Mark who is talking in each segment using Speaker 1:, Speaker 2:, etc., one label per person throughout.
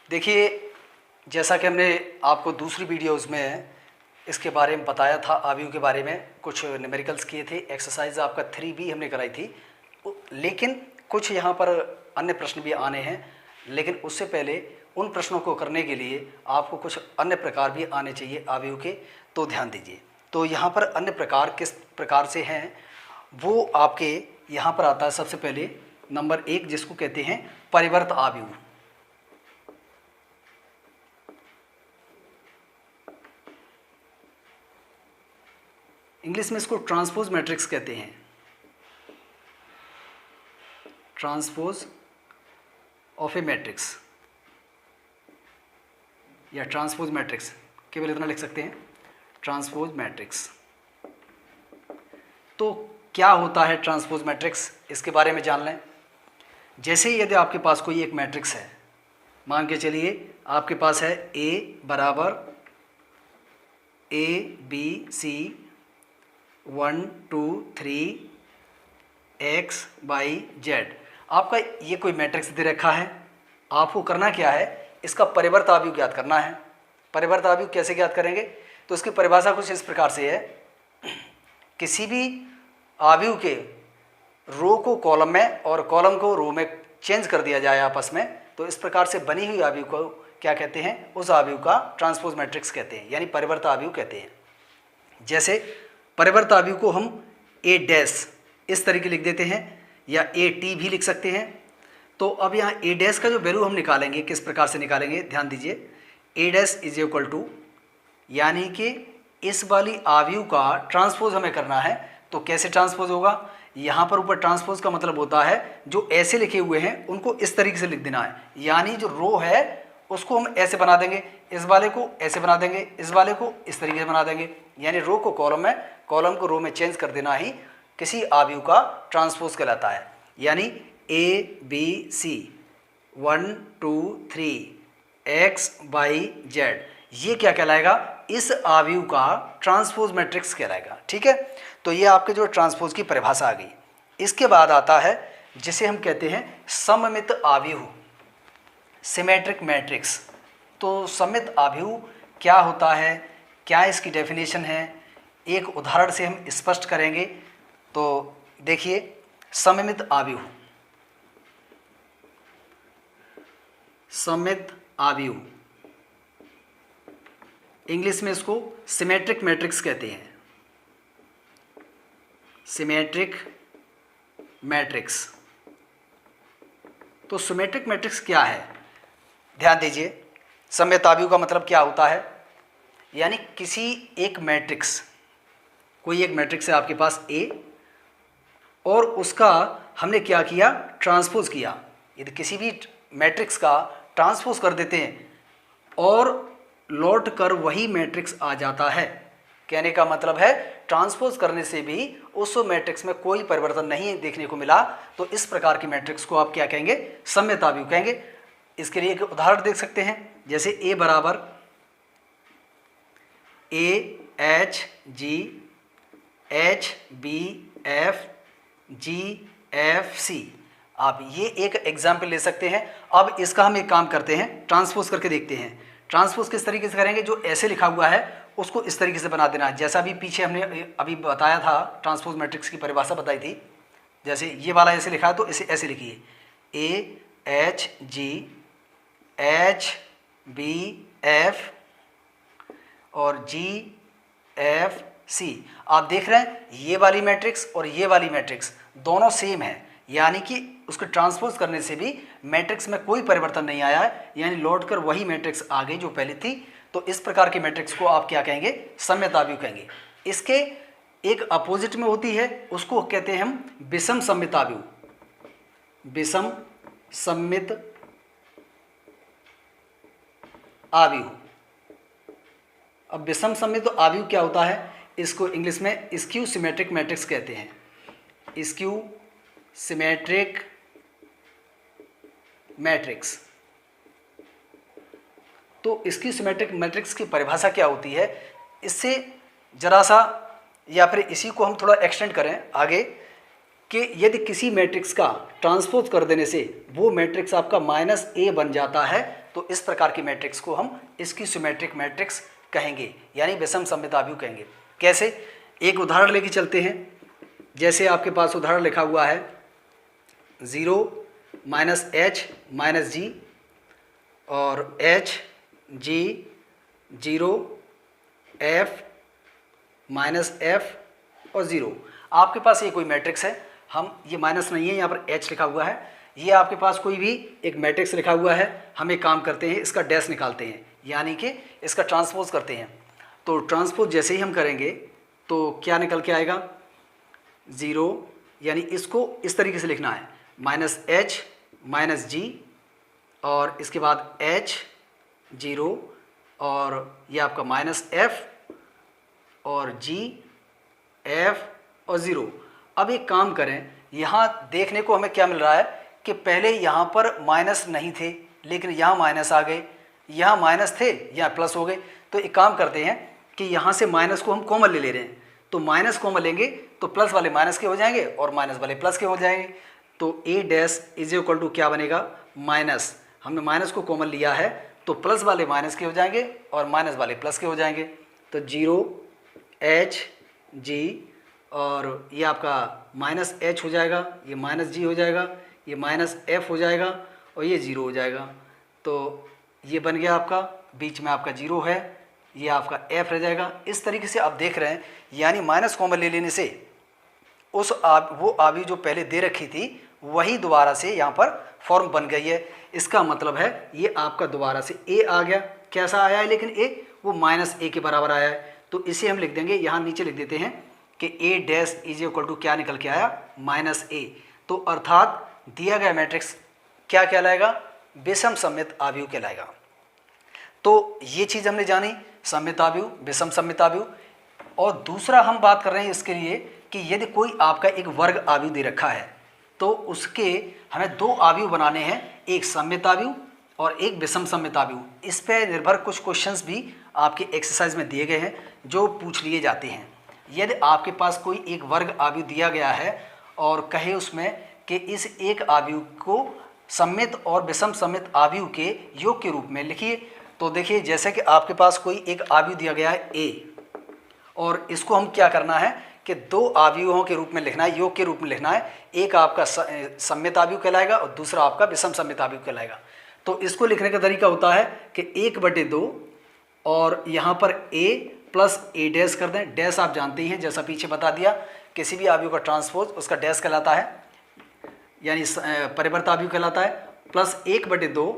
Speaker 1: देखिए, जैसा कि हमने आपको दूसरी वीडियोज़ में इसके बारे में बताया था, आव्यूह के बारे में कुछ न्यूमेरिकल्स किए थे, एक्सरसाइज आपका 3B हमने कराई थी। लेकिन कुछ यहाँ पर अन्य प्रश्न भी आने हैं, लेकिन उससे पहले उन प्रश्नों को करने के लिए आपको कुछ अन्य प्रकार भी आने चाहिए आव्यूह के, तो ध्यान दीजिए। तो यहाँ पर अन्य प्रकार किस प्रकार से हैं वो आपके यहाँ पर आता है। सबसे पहले नंबर 1 जिसको कहते हैं परिवर्त आव्यूह। इंग्लिश में इसको ट्रांसपोज मैट्रिक्स कहते हैं, ट्रांसपोज ऑफ ए मैट्रिक्स या ट्रांसपोज मैट्रिक्स, केवल इतना लिख सकते हैं, ट्रांसपोज मैट्रिक्स। तो क्या होता है ट्रांसपोज मैट्रिक्स, इसके बारे में जान लें। जैसे यदि आपके पास कोई एक मैट्रिक्स है, मान के चलिए आपके पास है A बराबर ABC 1 2 3 X Y Z। आपका ये कोई मैट्रिक्स दे रखा है, आपको करना क्या है, इसका परिवर्त आव्यूह ज्ञात करना है। परिवर्त आव्यूह कैसे ज्ञात करेंगे, तो इसकी परिभाषा कुछ इस प्रकार से है, किसी भी आव्यूह के रो को कॉलम में और कॉलम को रो में चेंज कर दिया जाए आपस में, तो इस प्रकार से बनी हुई आव्यूह को क्या कहते हैं, उस आव्यूह का ट्रांसपोज मैट्रिक्स कहते हैं, यानी परिवर्त आव्यूह कहते हैं। जैसे परिवर्त आव्यूह को हम A डैश इस तरीके लिख देते हैं, या AT भी लिख सकते हैं। तो अब यहाँ A डैश का जो वैल्यू हम निकालेंगे, किस प्रकार से निकालेंगे, ध्यान दीजिए। A dash is equal to, यानी कि इस वाली आव्यूह का ट्रांसपोज हमें करना है। तो कैसे ट्रांसपोज होगा, यहाँ पर ऊपर ट्रांसपोज का मतलब होता है जो ऐसे लिखे हुए हैं उनको इस तरीके से लिख देना है, यानी जो रो है उसको हम ऐसे बना देंगे, इस वाले को ऐसे बना देंगे, इस वाले को इस तरीके से बना देंगे, यानी रो को कॉलम में, कॉलम को रो में चेंज कर देना ही किसी आव्यूह का ट्रांसपोज कहलाता है। यानी ABC 1 2 3 X Y Z, ये क्या कहलाएगा, इस आव्यूह का ट्रांसपोज मैट्रिक्स कहलाएगा। ठीक है, तो ये आपके जो ट्रांसपोज की परिभाषा आ गई। इसके बाद आता है जिसे हम कहते हैं सममित आव्यूह, सिमेट्रिक मैट्रिक्स। तो सममित आव्यूह क्या होता है, क्या इसकी डेफिनेशन है, एक उदाहरण से हम स्पष्ट करेंगे। तो देखिए, सममित आव्यूह, सममित आव्यूह, इंग्लिश में इसको सिमेट्रिक मैट्रिक्स कहते हैं, सिमेट्रिक मैट्रिक्स। तो सिमेट्रिक मैट्रिक्स क्या है, ध्यान दीजिए। सममित आव्यूह का मतलब क्या होता है, यानी किसी एक मैट्रिक्स, कोई एक मैट्रिक्स है आपके पास A, और उसका हमने क्या किया, ट्रांसपोज किया। यदि किसी भी मैट्रिक्स का ट्रांसपोज कर देते हैं और लौट कर वही मैट्रिक्स आ जाता है, कहने का मतलब है ट्रांसपोज करने से भी उस मैट्रिक्स में कोई परिवर्तन नहीं देखने को मिला, तो इस प्रकार की मैट्रिक्स को आप क्या कहेंगे, सममित आव्यूह कहेंगे। इसके लिए एक उदाहरण देख सकते हैं, जैसे A बराबर AHG HBF GFC। आप ये एक एग्जाम्पल ले सकते हैं। अब इसका हम एक काम करते हैं, ट्रांसपोज करके देखते हैं। ट्रांसपोज किस तरीके से करेंगे, जो ऐसे लिखा हुआ है उसको इस तरीके से बना देना है, जैसा भी पीछे हमने अभी बताया था, ट्रांसपोज मैट्रिक्स की परिभाषा बताई थी। जैसे ये वाला ऐसे लिखा है तो इसे ऐसे लिखिए, AHG HBF और GFC। आप देख रहे हैं ये वाली मैट्रिक्स और ये वाली मैट्रिक्स दोनों सेम है, यानी कि उसको ट्रांसपोज करने से भी मैट्रिक्स में कोई परिवर्तन नहीं आया है, यानी लौट कर वही मैट्रिक्स आ गई जो पहले थी। तो इस प्रकार की मैट्रिक्स को आप क्या कहेंगे, सममित आव्यूह कहेंगे। इसके एक अपोजिट में होती है, उसको कहते हैं हम विषम सममित आव्यूह, विषम सममित आव्यूह। अब विषम सममित आव्यूह क्या होता है, इसको इंग्लिश में स्क्यू सिमेट्रिक मैट्रिक्स कहते हैं, स्क्यू सिमेट्रिक मैट्रिक्स। तो स्क्यू सिमेट्रिक मैट्रिक्स की परिभाषा क्या होती है, इससे जरा सा, या फिर इसी को हम थोड़ा एक्सटेंड करें आगे, कि यदि किसी मैट्रिक्स का ट्रांसपोज कर देने से वो मैट्रिक्स आपका -a बन जाता है, तो इस प्रकार की मैट्रिक्स को हम इसकी सिमेट्रिक मैट्रिक्स कहेंगे, यानी विषम सममित आव्यूह कहेंगे। कैसे? एक उदाहरण लेके चलते हैं। जैसे आपके पास उदाहरण लिखा हुआ है 0 -h -g और h g 0 f -f और 0। आपके पास ये कोई मैट्रिक्स है, हम ये माइनस नहीं है, यहाँ पर h लिखा हुआ है। ये आपके पास कोई भी एक मैट्रिक्स लिखा हुआ है, हम एक काम करते हैं, इसका डैश निकालते हैं, यानी कि इसका ट्रांसपोज करते हैं। तो ट्रांसपोज जैसे ही हम करेंगे तो क्या निकल के आएगा? 0, यानी इसको इस तरीके से लिखना है -h -g और इसके बाद h 0 और ये आपका -f और g f और 0। अब एक काम करें, यहाँ देखने को हमें क्या मिल रहा है कि पहले यहाँ पर माइनस नहीं थे, लेकिन यहाँ माइनस आ गए, यहाँ माइनस थे, यहाँ प्लस हो गए। तो एक काम करते हैं कि यहाँ से माइनस को हम कॉमन ले रहे हैं, तो माइनस कॉमन लेंगे तो प्लस वाले माइनस के हो जाएंगे और माइनस वाले प्लस के हो जाएंगे। तो a dash is equal to क्या बनेगा? माइनस, हमने माइनस को कॉमन लिया है तो प्लस वाले माइनस के हो जाएंगे और माइनस वाले प्लस के हो जाएंगे। तो 0 h g और ये आपका -h हो जाएगा, ये -g हो जाएगा, ये -f हो जाएगा और ये 0 हो जाएगा। तो ये बन गया आपका, बीच में आपका 0 है, ये आपका f रह जाएगा। इस तरीके से आप देख रहे हैं, यानी माइनस कॉमन ले लेने से उस वो आव्यूह जो पहले दे रखी थी वही दोबारा से यहाँ पर फॉर्म बन गई है। इसका मतलब है ये आपका दोबारा से a आ गया। कैसा आया है? लेकिन a वो -a के बराबर आया है। तो इसे हम लिख देंगे, यहाँ नीचे लिख देते हैं कि a dash is equal to क्या निकल के आया? -a। तो अर्थात दिया गया मैट्रिक्स क्या कहलाएगा? विषम सममित आव्यूह कहलाएगा। तो ये चीज़ हमने जानी, सममित आव्यूह, विषम सममित आव्यूह। और दूसरा हम बात कर रहे हैं इसके लिए कि यदि कोई आपका एक वर्ग आव्यूह दे रखा है तो उसके हमें दो आव्यूह बनाने हैं, एक सममित आव्यूह और एक विषम सममित आव्यूह। इस पे निर्भर कुछ क्वेश्चंस भी आपके एक्सरसाइज में दिए गए हैं जो पूछ लिए जाते हैं। यदि आपके पास कोई एक वर्ग आव्यूह दिया गया है और कहे उसमें कि इस एक आव्यूह को सममित और विषम सममित आव्यूह के योग के रूप में लिखिए, तो देखिए जैसे कि आपके पास कोई एक आव्यूह दिया गया है a और इसको हम क्या करना है कि दो आव्यूहों के रूप में लिखना है, योग के रूप में लिखना है। एक आपका सममित आव्यूह कहलाएगा और दूसरा आपका विषम सममित आव्यूह कहलाएगा। तो इसको लिखने का तरीका होता है कि 1/2 और यहाँ पर a प्लस a डैश कर दें। डैश आप जानते ही हैं, जैसा पीछे बता दिया, किसी भी आव्यूह का ट्रांसपोज उसका डैश कहलाता है, यानी परिवर्त आव्यूह कहलाता है। Plus 1/2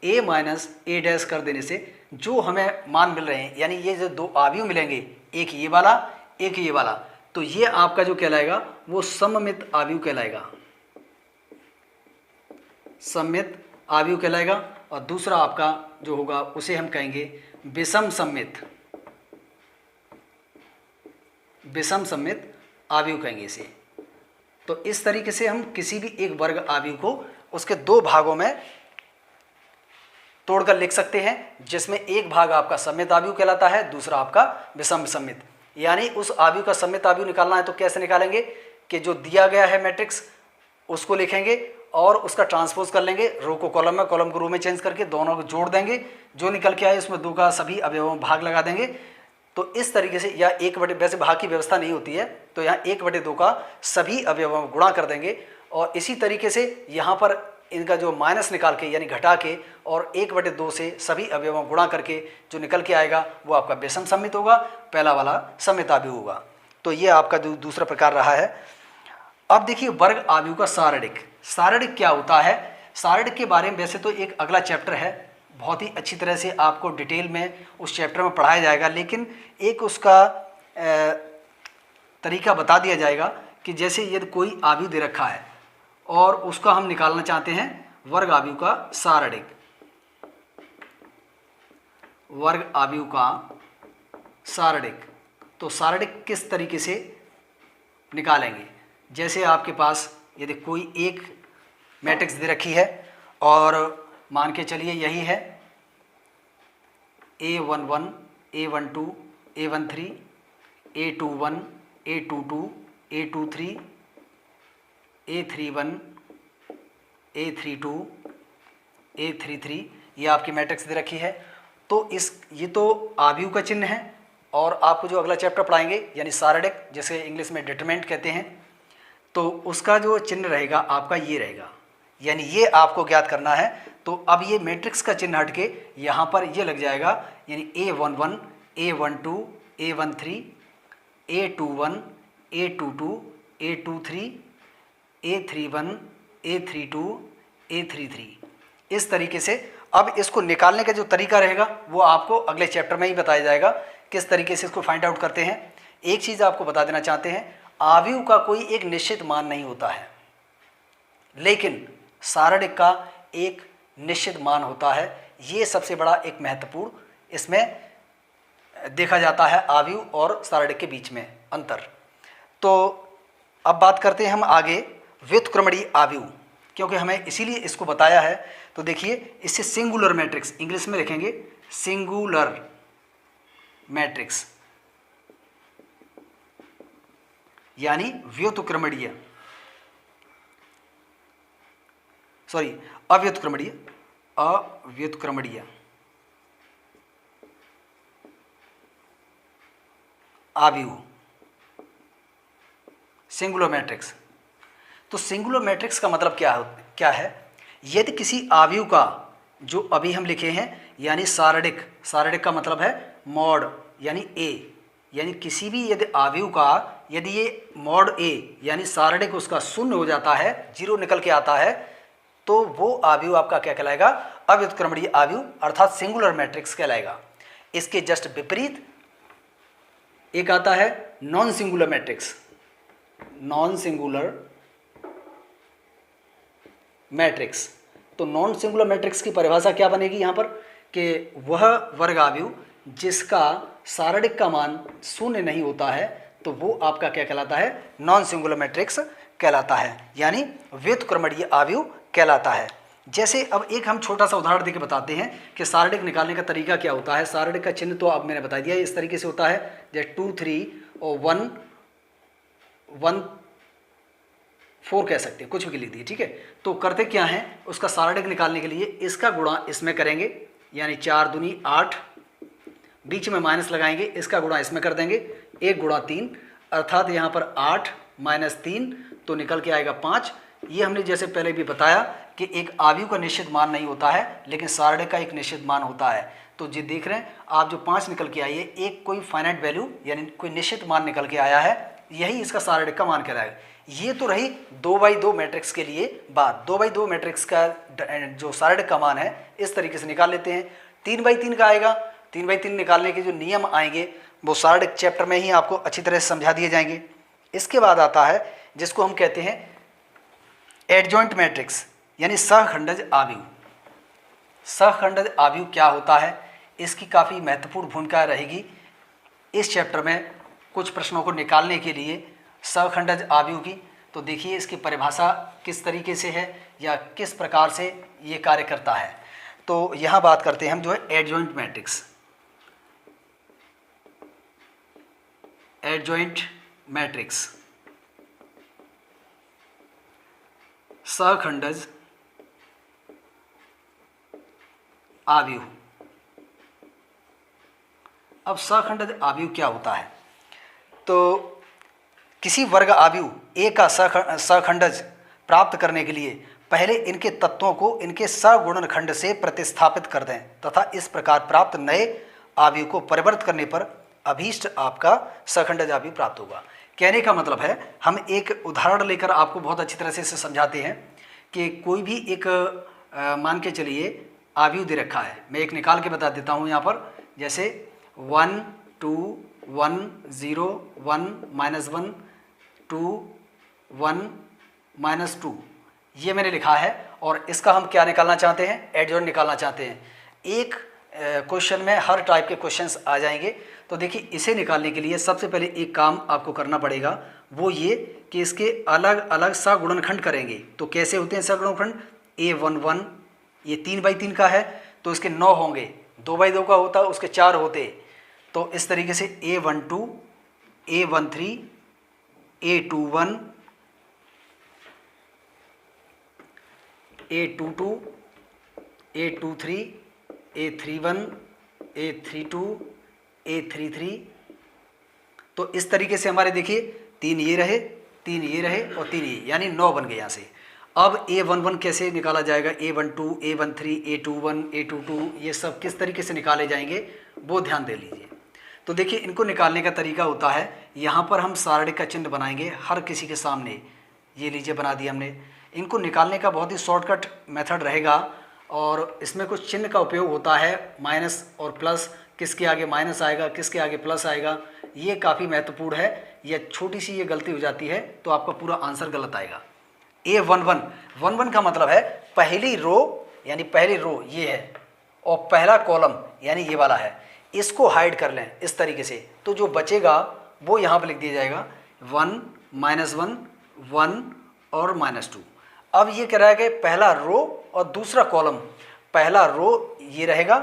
Speaker 1: a minus a dash कर देने से जो हमें मान मिल रहे हैं, यानी ये जो दो आव्यूह मिलेंगे, एक ये वाला एक ये वाला, तो ये आपका जो कहलाएगा वो सममित आव्यूह कहलाएगा, सममित आव्यूह कहलाएगा। और दूसरा आपका जो होगा उसे हम कहेंगे विषम सममित, विषम सममित आव्यूह कहेंगे इसे। तो इस तरीके से हम किसी भी एक वर्ग आव्यूह को उसके दो भागों में तोड़कर लिख सकते हैं, जिसमें एक भाग आपका सममित आव्यूह कहलाता है, दूसरा आपका विषम सममित। यानी उस आव्यूह का सममित आव्यूह निकालना है तो कैसे निकालेंगे कि जो दिया गया है मैट्रिक्स उसको लिखेंगे और उसका ट्रांसपोज कर लेंगे, रो को कॉलम में, कॉलम को रो में चेंज करके दोनों को जोड़ देंगे, जो निकल के आए उसमें दो का सभी अवयवों में भाग लगा देंगे। तो इस तरीके से, या 1/, वैसे भाग की व्यवस्था नहीं होती है तो यहाँ 1/2 का सभी अवयवों में गुणा कर देंगे। और इसी तरीके से यहाँ पर इनका जो माइनस निकाल के यानी घटा के और 1/2 से सभी अवयवों में गुणा करके जो निकल के आएगा वो आपका विषम सममित होगा, पहला वाला सममित आव्यूह होगा। तो ये आपका दूसरा प्रकार रहा है। अब देखिए वर्ग आव्यूह का सारणिक। सारणिक क्या होता है? सारणिक के बारे में वैसे तो एक अगला चैप्टर है, बहुत ही अच्छी तरह से आपको डिटेल में उस चैप्टर में पढ़ाया जाएगा, लेकिन एक उसका तरीका बता दिया जाएगा कि जैसे यदि कोई आव्यूह दे रखा है और उसका हम निकालना चाहते हैं वर्ग आव्यूह का सारणिक, वर्ग आव्यूह का सारणिक, तो सारणिक किस तरीके से निकालेंगे? जैसे आपके पास यदि कोई एक मैट्रिक्स दे रखी है और मान के चलिए यही है A11 A12 A13 A21 A22 A23 A31 A32 A33, ये आपकी मैट्रिक्स दे रखी है। तो ये तो आव्यूह का चिन्ह है। और आपको जो अगला चैप्टर पढ़ाएंगे यानी सारणिक, जैसे इंग्लिश में डिटरमिनेंट कहते हैं, तो उसका जो चिन्ह रहेगा आपका ये रहेगा, यानी ये आपको ज्ञात करना है। तो अब ये मैट्रिक्स का चिन्ह हट के यहाँ पर ये लग जाएगा, यानी A11 A12 A13 A21 A22 A23 A31 A32 A33, इस तरीके से। अब इसको निकालने का जो तरीका रहेगा वो आपको अगले चैप्टर में ही बताया जाएगा, किस तरीके से इसको फाइंड आउट करते हैं। एक चीज़ आपको बता देना चाहते हैं, आव्यूह का कोई एक निश्चित मान नहीं होता है, लेकिन सारणिक का एक निश्चित मान होता है। ये सबसे बड़ा एक महत्वपूर्ण इसमें देखा जाता है आव्यूह और सारणिक के बीच में अंतर। तो अब बात करते हैं हम आगे व्युत्क्रमणीय आव्यूह, क्योंकि हमें इसीलिए इसको बताया है। तो देखिए, इससे सिंगुलर मैट्रिक्स इंग्लिश में लिखेंगे, सिंगुलर मैट्रिक्स यानी व्युत्क्रमणीय, सॉरी अव्युत्क्रमणीय, अव्युत्क्रमणीय आव्यूह, सिंगुलर मैट्रिक्स। तो सिंगुलर मैट्रिक्स का मतलब क्या है? यदि किसी आव्यूह का, जो अभी हम लिखे हैं, यानी सारणिक, सारणिक का मतलब है मॉड यानी ए, यानी किसी भी यदि आव्यूह का यदि ये मॉड ए यानी सारणिक उसका शून्य हो जाता है, जीरो निकल के आता है, तो वो आव्यूह आपका क्या कहलाएगा? अव्युत्क्रमणीय आव्यूह अर्थात सिंगुलर मैट्रिक्स कहलाएगा। इसके जस्ट विपरीत एक आता है non singular matrix, non singular matrix. तो नॉन सिंगुलर मैट्रिक्स की परिभाषा क्या बनेगी यहाँ पर, कि वह वर्ग आव्यूह जिसका सारणिक का मान शून्य नहीं होता है, तो वो आपका क्या कहलाता है? नॉन सिंगुलर मैट्रिक्स कहलाता है, यानी व्युत्क्रमणीय आव्यूह कहलाता है। जैसे अब एक हम छोटा सा उदाहरण देके बताते हैं कि सारणिक निकालने का तरीका क्या होता है। सारणिक का चिन्ह तो अब मैंने बता दिया, इस तरीके से होता है, जैसे 2 3 और 1 1 4 कह सकते हैं, कुछ भी लिख दिए, ठीक है। तो करते क्या है, उसका सारणिक निकालने के लिए इसका गुणा इसमें करेंगे, यानी 4 दूनी 8, बीच में माइनस लगाएंगे, इसका गुणा इसमें कर देंगे, 1 गुणा 3, अर्थात यहाँ पर 8 माइनस 3 तो निकल के आएगा 5। ये हमने जैसे पहले भी बताया कि एक आव्यूह का निश्चित मान नहीं होता है, लेकिन सारणिक का एक निश्चित मान होता है। तो जी देख रहे हैं आप, जो 5 निकल के आई है, एक कोई फाइनाइट वैल्यू यानी कोई निश्चित मान निकल के आया है, यही इसका सारणिक का मान कहलाएगा। ये तो रही 2x2 मैट्रिक्स के लिए बात। 2x2 मैट्रिक्स का जो सारणिक का मान है इस तरीके से निकाल लेते हैं। 3x3 का आएगा, 3x3 निकालने के जो नियम आएंगे वो सारणिक चैप्टर में ही आपको अच्छी तरह से समझा दिए जाएंगे। इसके बाद आता है जिसको हम कहते हैं एडजॉइंट मैट्रिक्स यानी सहखंडज आव्यूह। सहखंडज आव्यूह क्या होता है, इसकी काफ़ी महत्वपूर्ण भूमिका रहेगी इस चैप्टर में कुछ प्रश्नों को निकालने के लिए सहखंडज आव्यूह की। तो देखिए इसकी परिभाषा किस तरीके से है या किस प्रकार से ये कार्य करता है। तो यहाँ बात करते हैं हम जो है एडजॉइंट मैट्रिक्स, एडजॉइंट मैट्रिक्स सहखंडज आव्यूह। अब सहखंडज आव्यूह क्या होता है, तो किसी वर्ग आव्यूह ए का सहखंडज प्राप्त करने के लिए पहले इनके तत्वों को इनके सगुणनखंड से प्रतिस्थापित कर दें तथा इस प्रकार प्राप्त नए आव्यूह को परिवर्तित करने पर अभीष्ट आपका सहखंडज आव्यूह प्राप्त होगा। कहने का मतलब है, हम एक उदाहरण लेकर आपको बहुत अच्छी तरह से इसे समझाते हैं कि कोई भी एक मान के चलिए आव्यूह दे रखा है, मैं एक निकाल के बता देता हूँ यहाँ पर, जैसे 1 2 1 0 1 -1 2 1 -2 ये मैंने लिखा है। और इसका हम क्या निकालना चाहते हैं? एडजॉइंट निकालना चाहते हैं। एक क्वेश्चन में हर टाइप के क्वेश्चंस आ जाएंगे। तो देखिए इसे निकालने के लिए सबसे पहले एक काम आपको करना पड़ेगा, वो ये कि इसके अलग अलग सगुणनखंड करेंगे। तो कैसे होते हैं सगुणनखंड? A11 ये 3x3 का है तो इसके 9 होंगे, 2x2 का होता उसके 4 होते। तो इस तरीके से A12 A13 A21 A22, A23, A31, A32, A33। तो इस तरीके से हमारे देखिए 3 ये रहे, 3 ये रहे और 3 ये, यानी 9 बन गए यहाँ से। अब A11 कैसे निकाला जाएगा, A12, A13, A21, A22, ये सब किस तरीके से निकाले जाएंगे वो ध्यान दे लीजिए। तो देखिए इनको निकालने का तरीका होता है, यहाँ पर हम सारणी का चिन्ह बनाएंगे हर किसी के सामने। ये लीजिए बना दिया हमने। इनको निकालने का बहुत ही शॉर्टकट मेथड रहेगा और इसमें कुछ चिन्ह का उपयोग होता है, माइनस और प्लस, किसके आगे माइनस आएगा किसके आगे प्लस आएगा, ये काफ़ी महत्वपूर्ण है। यह छोटी सी ये गलती हो जाती है तो आपका पूरा आंसर गलत आएगा। A11 का मतलब है पहली रो, यानी पहली रो ये है और पहला कॉलम यानी ये वाला है, इसको हाइड कर लें इस तरीके से, तो जो बचेगा वो यहाँ पर लिख दिया जाएगा 1, -1, 1 और -2। अब ये कह रहा है कि पहला रो और दूसरा कॉलम, पहला रो ये रहेगा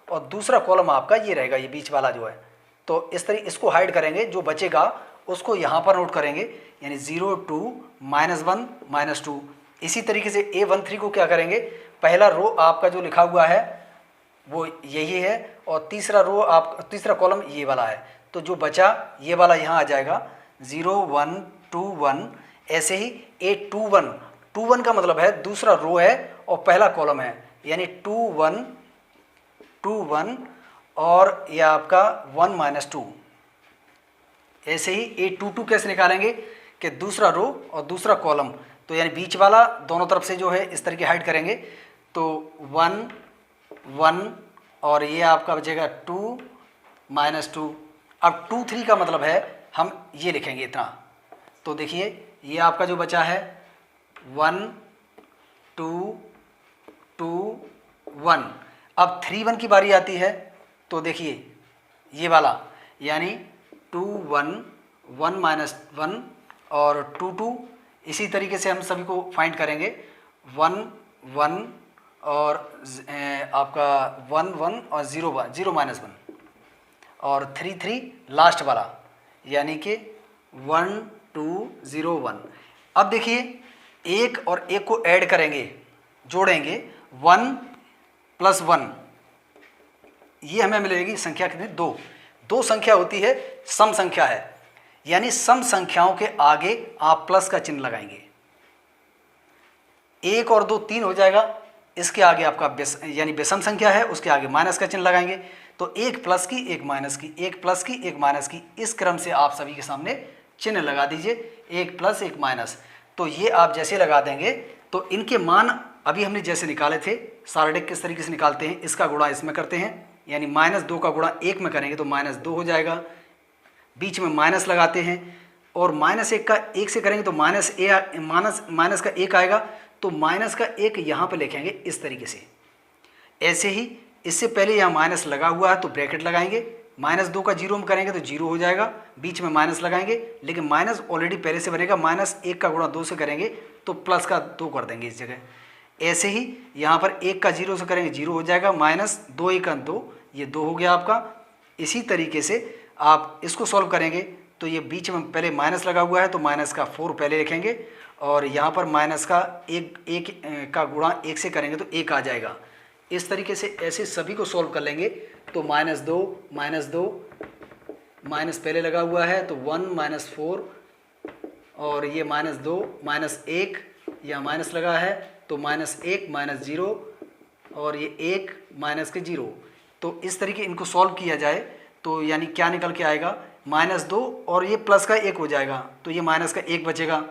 Speaker 1: और दूसरा कॉलम आपका ये रहेगा, ये बीच वाला जो है। तो इस तरीके इसको हाइड करेंगे, जो बचेगा उसको यहाँ पर नोट करेंगे, यानी 0, 2, -1, -2। इसी तरीके से A13 को क्या करेंगे, पहला रो आपका जो लिखा हुआ है वो यही है और तीसरा कॉलम ये वाला है, तो जो बचा ये वाला यहाँ आ जाएगा 0, 1, 2, 1। ऐसे ही A21 का मतलब है दूसरा रो है और पहला कॉलम है, यानी 2, 1, 2, 1 और यह आपका 1, -2। ऐसे ही A22 कैसे निकालेंगे कि दूसरा रो और दूसरा कॉलम, तो यानी बीच वाला दोनों तरफ से जो है इस तरीके हाइड करेंगे, तो 1, 1 और ये आपका बचेगा 2, -2। अब 2, 3 का मतलब है हम ये लिखेंगे इतना, तो देखिए ये आपका जो बचा है 1, 2, 2, 1। अब 3, 1 की बारी आती है, तो देखिए ये वाला, यानी 2, 1, 1, -1 और 2, 2। इसी तरीके से हम सभी को फाइंड करेंगे, 1, 1 और आपका 1, 1 और 0, 0, -1 और 3, 3 लास्ट वाला, यानी कि 1, 2, 0, 1। अब देखिए एक और एक को ऐड करेंगे, जोड़ेंगे, 1 + 1, ये हमें मिलेगी संख्या कितनी, 2। 2 संख्या होती है, सम संख्या है, यानी सम संख्याओं के आगे आप प्लस का चिन्ह लगाएंगे। 1 और 2 3 हो जाएगा, इसके आगे आपका यानी विषम संख्या है, उसके आगे माइनस का चिन्ह लगाएंगे। तो एक प्लस की एक माइनस की, एक प्लस की एक माइनस की, इस क्रम से आप सभी के सामने चिन्ह लगा दीजिए, एक प्लस एक माइनस। तो ये आप जैसे लगा देंगे तो इनके मान अभी हमने जैसे निकाले थे, सारणिक किस तरीके से निकालते हैं, इसका गुणा इसमें करते हैं, यानी -2 का गुणा 1 में करेंगे तो -2 हो जाएगा, बीच में माइनस लगाते हैं और -1 का 1 से करेंगे तो माइनस का 1 आएगा, तो माइनस का 1 यहाँ पे लिखेंगे इस तरीके से। ऐसे ही इससे पहले यहाँ माइनस लगा हुआ है तो ब्रैकेट लगाएंगे, -2 का 0 में करेंगे तो 0 हो जाएगा, बीच में माइनस लगाएंगे, लेकिन माइनस ऑलरेडी पहले से बनेगा, -1 का गुणा 2 से करेंगे तो प्लस का 2 कर देंगे इस जगह। ऐसे ही यहाँ पर 1 का 0 से करेंगे 0 हो जाएगा, -2 1 2, ये 2 हो गया आपका। इसी तरीके से आप इसको सॉल्व करेंगे तो ये बीच में पहले माइनस लगा हुआ है तो माइनस का 4 पहले लिखेंगे और यहाँ पर माइनस का 1 का गुणा 1 से करेंगे तो 1 आ जाएगा। इस तरीके से ऐसे सभी को सॉल्व कर लेंगे तो -2 माइनस पहले लगा हुआ है तो 1 -4 और ये -2 -1 या माइनस लगा है तो -1 -0 और ये 1 माइनस के 0। तो इस तरीके इनको सॉल्व किया जाए तो यानी क्या निकल के आएगा, -2 और ये प्लस का 1 हो जाएगा तो ये माइनस का 1 बचेगा,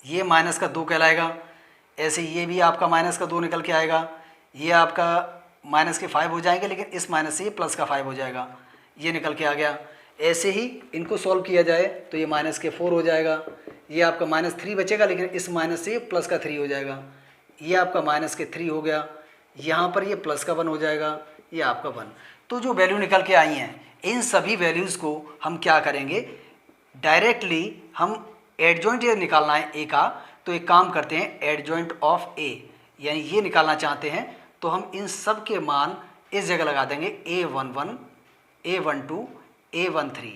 Speaker 1: ये माइनस का 2 कहलाएगा। ऐसे ये भी आपका माइनस का 2 निकल के आएगा, ये आपका माइनस के 5 हो जाएंगे, लेकिन इस माइनस से ये प्लस का 5 हो जाएगा, ये निकल के आ गया। ऐसे ही इनको सॉल्व किया जाए तो ये माइनस के 4 हो जाएगा, ये आपका -3 बचेगा, लेकिन इस माइनस से ये प्लस का 3 हो जाएगा, ये आपका माइनस के 3 हो गया, यहाँ पर ये प्लस का 1 हो जाएगा, ये आपका 1। तो जो वैल्यू निकल के आई हैं इन सभी वैल्यूज़ को हम क्या करेंगे, डायरेक्टली हम एडजॉइंट ये निकालना है ए का, तो एक काम करते हैं, एडजॉइंट ऑफ ए यानी ये निकालना चाहते हैं तो हम इन सब के मान इस जगह लगा देंगे, A11, A12, A13,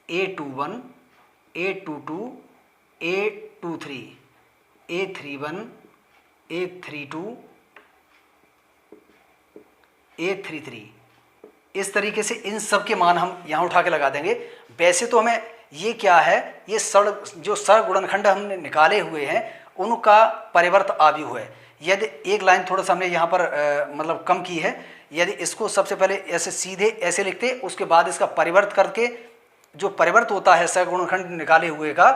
Speaker 1: A21, A22, A23, A31, 832 833, इस तरीके से इन सब के मान हम यहाँ उठा के लगा देंगे। वैसे तो हमें ये क्या है, ये जो गुणनखंड हमने निकाले हुए हैं उनका परिवर्त आव्यूह है। यदि एक लाइन थोड़ा सा हमने यहाँ पर मतलब कम की है, यदि इसको सबसे पहले ऐसे सीधे ऐसे लिखते, उसके बाद इसका परिवर्त करके जो परिवर्त होता है सगुणनखंड निकाले हुए का,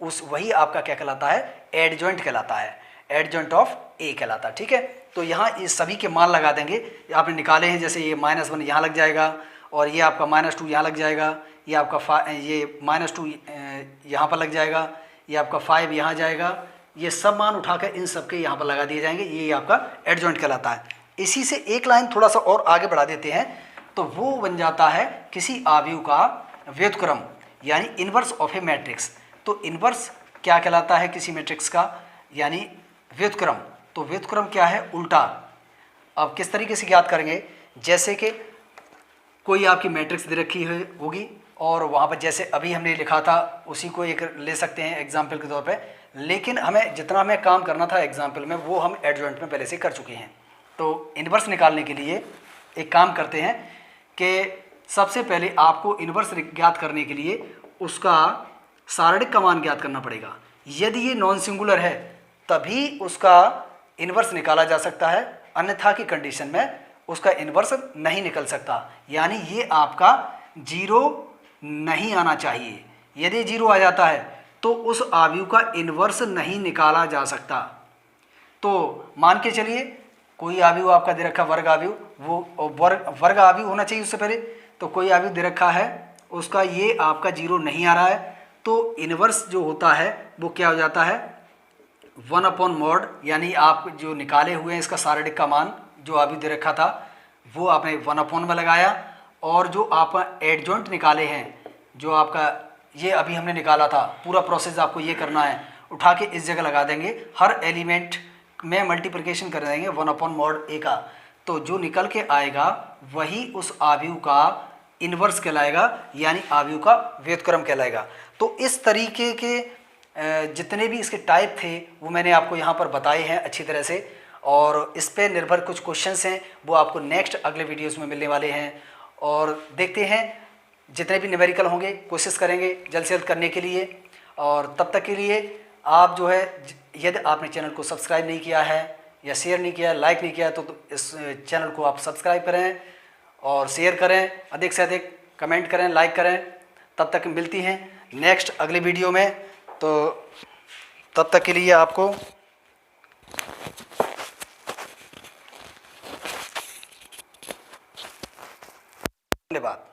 Speaker 1: वही आपका क्या कहलाता है, एडजॉइंट कहलाता है, एडजॉइंट ऑफ ए कहलाता है। ठीक है, तो यहाँ इस सभी के मान लगा देंगे। आपने निकाले हैं, जैसे ये -1 यहाँ लग जाएगा, और ये आपका -2 यहाँ लग जाएगा, ये आपका ये -2 यहाँ पर लग जाएगा, ये आपका 5 यहाँ जाएगा। ये सब मान उठाकर इन सब के यहाँ पर लगा दिए जाएंगे, ये आपका एडजॉइंट कहलाता है। इसी से एक लाइन थोड़ा सा और आगे बढ़ा देते हैं, तो वो बन जाता है किसी आव्यूह का व्युत्क्रम, यानी इनवर्स ऑफ ए मैट्रिक्स। तो इनवर्स क्या कहलाता है किसी मैट्रिक्स का, यानी व्युत्क्रम। तो व्युत्क्रम क्या है, उल्टा। अब किस तरीके से ज्ञात करेंगे, जैसे कि कोई आपकी मैट्रिक्स दे रखी होगी, और वहाँ पर जैसे अभी हमने लिखा था उसी को एक ले सकते हैं एग्जाम्पल के तौर पे, लेकिन हमें जितना हमें काम करना था एग्जाम्पल में वो हम एडजॉइंट में पहले से कर चुके हैं। तो इनवर्स निकालने के लिए एक काम करते हैं कि सबसे पहले आपको इनवर्स ज्ञात करने के लिए उसका सारणिक का मान ज्ञात करना पड़ेगा। यदि ये नॉन सिंगुलर है तभी उसका इनवर्स निकाला जा सकता है, अन्यथा की कंडीशन में उसका इनवर्स नहीं निकल सकता। यानी ये आपका 0 नहीं आना चाहिए। यदि 0 आ जाता है तो उस आव्यूह का इनवर्स नहीं निकाला जा सकता। तो मान के चलिए कोई आव्यूह आपका दे रखा वर्ग आव्यूह, वो वर्ग आव्यूह होना चाहिए उससे पहले। तो कोई आव्यूह दे रखा है, उसका ये आपका 0 नहीं आ रहा है, तो इनवर्स जो होता है वो क्या हो जाता है, 1/mod, यानी आप जो निकाले हुए हैं इसका सारणिक का मान जो आव्यूह दे रखा था वो आपने 1/, में लगाया, और जो आप एडजॉइंट निकाले हैं, जो आपका ये अभी हमने निकाला था, पूरा प्रोसेस आपको ये करना है, उठा के इस जगह लगा देंगे, हर एलिमेंट में मल्टीप्लिकेशन कर देंगे 1/mod a का। तो जो निकल के आएगा वही उस आव्यूह का इनवर्स कहलाएगा, यानी आव्यूह का व्युत्क्रम कहलाएगा। तो इस तरीके के जितने भी इसके टाइप थे वो मैंने आपको यहाँ पर बताए हैं अच्छी तरह से, और इस पे निर्भर कुछ क्वेश्चंस हैं वो आपको नेक्स्ट अगले वीडियोस में मिलने वाले हैं। और देखते हैं जितने भी न्यूमेरिकल होंगे कोशिश करेंगे जल्द से जल्द करने के लिए। और तब तक के लिए आप जो है, यदि आपने चैनल को सब्सक्राइब नहीं किया है या शेयर नहीं किया, लाइक नहीं किया, तो इस चैनल को आप सब्सक्राइब करें और शेयर करें, अधिक से अधिक कमेंट करें, लाइक करें। तब तक मिलती हैं नेक्स्ट अगले वीडियो में। तो तब तक के लिए आपको धन्यवाद।